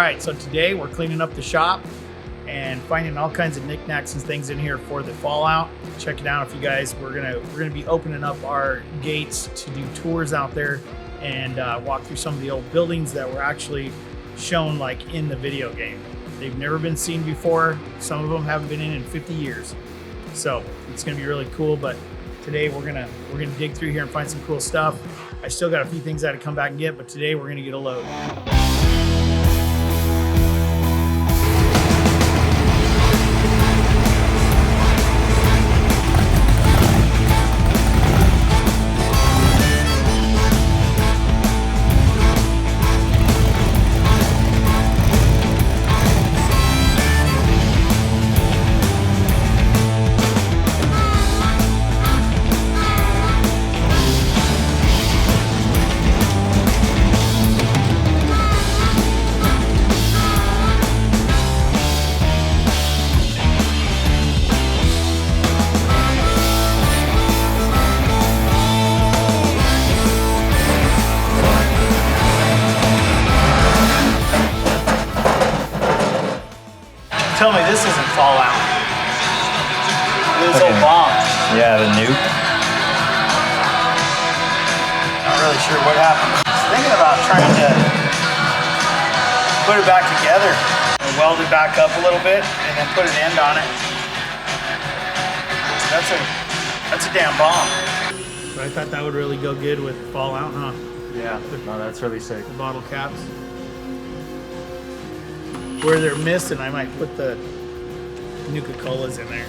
right, so today we're cleaning up the shop and finding all kinds of knickknacks and things in here for the fallout. Check it out if you guys. We're gonna be opening up our gates to do tours out there and walk through some of the old buildings that were actually shown like in the video game. They've never been seen before. Some of them haven't been in 50 years. So it's gonna be really cool. But today we're gonna dig through here and find some cool stuff. I still got a few things I had to come back and get, but today we're gonna get a load. Tell me this isn't Fallout. Those old bombs. Yeah, the nuke. Not really sure what happened. I was thinking about trying to put it back together and weld it back up a little bit and then put an end on it. That's a damn bomb. But I thought that would really go good with Fallout, huh? Yeah, no, that's really sick. The bottle caps. Where they're missing, I might put the Nuka-Colas in there.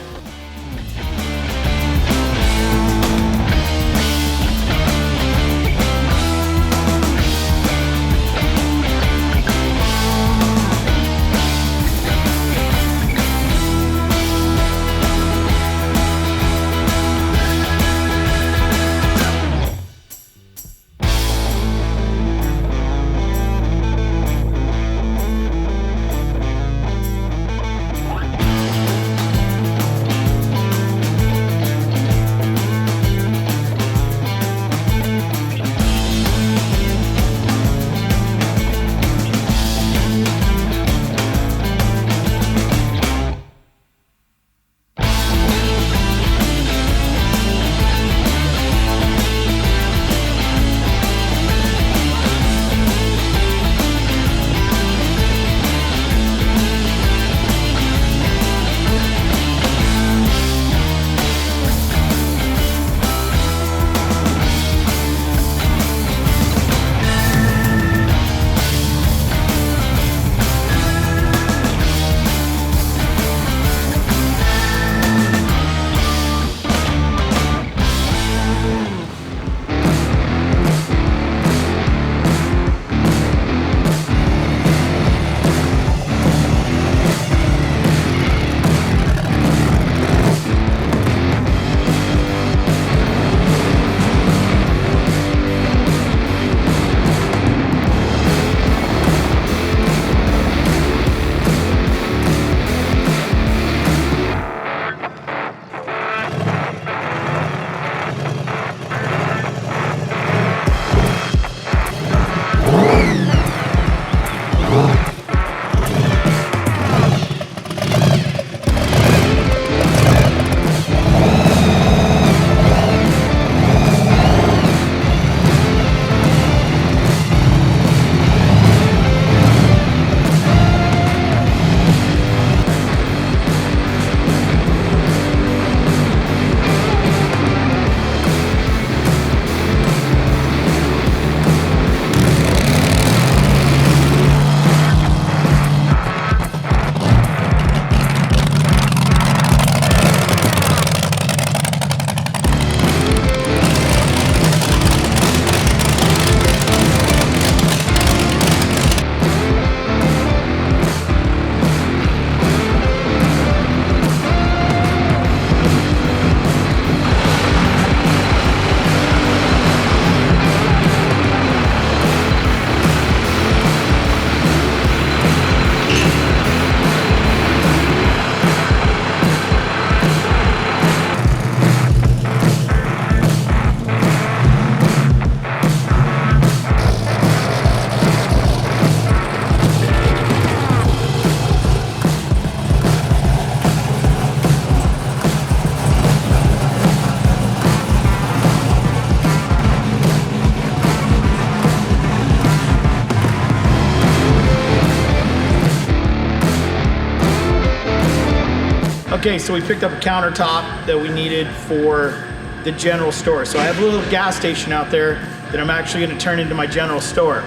Okay, so we picked up a countertop that we needed for the general store. So I have a little gas station out there that I'm actually gonna turn into my general store.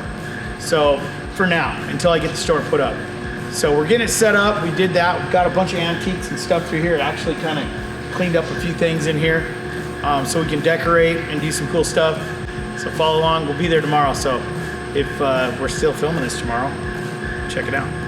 So for now, until I get the store put up. So we're getting it set up. We did that. We've got a bunch of antiques and stuff through here. It actually kind of cleaned up a few things in here so we can decorate and do some cool stuff. So follow along. We'll be there tomorrow. So if we're still filming this tomorrow, check it out.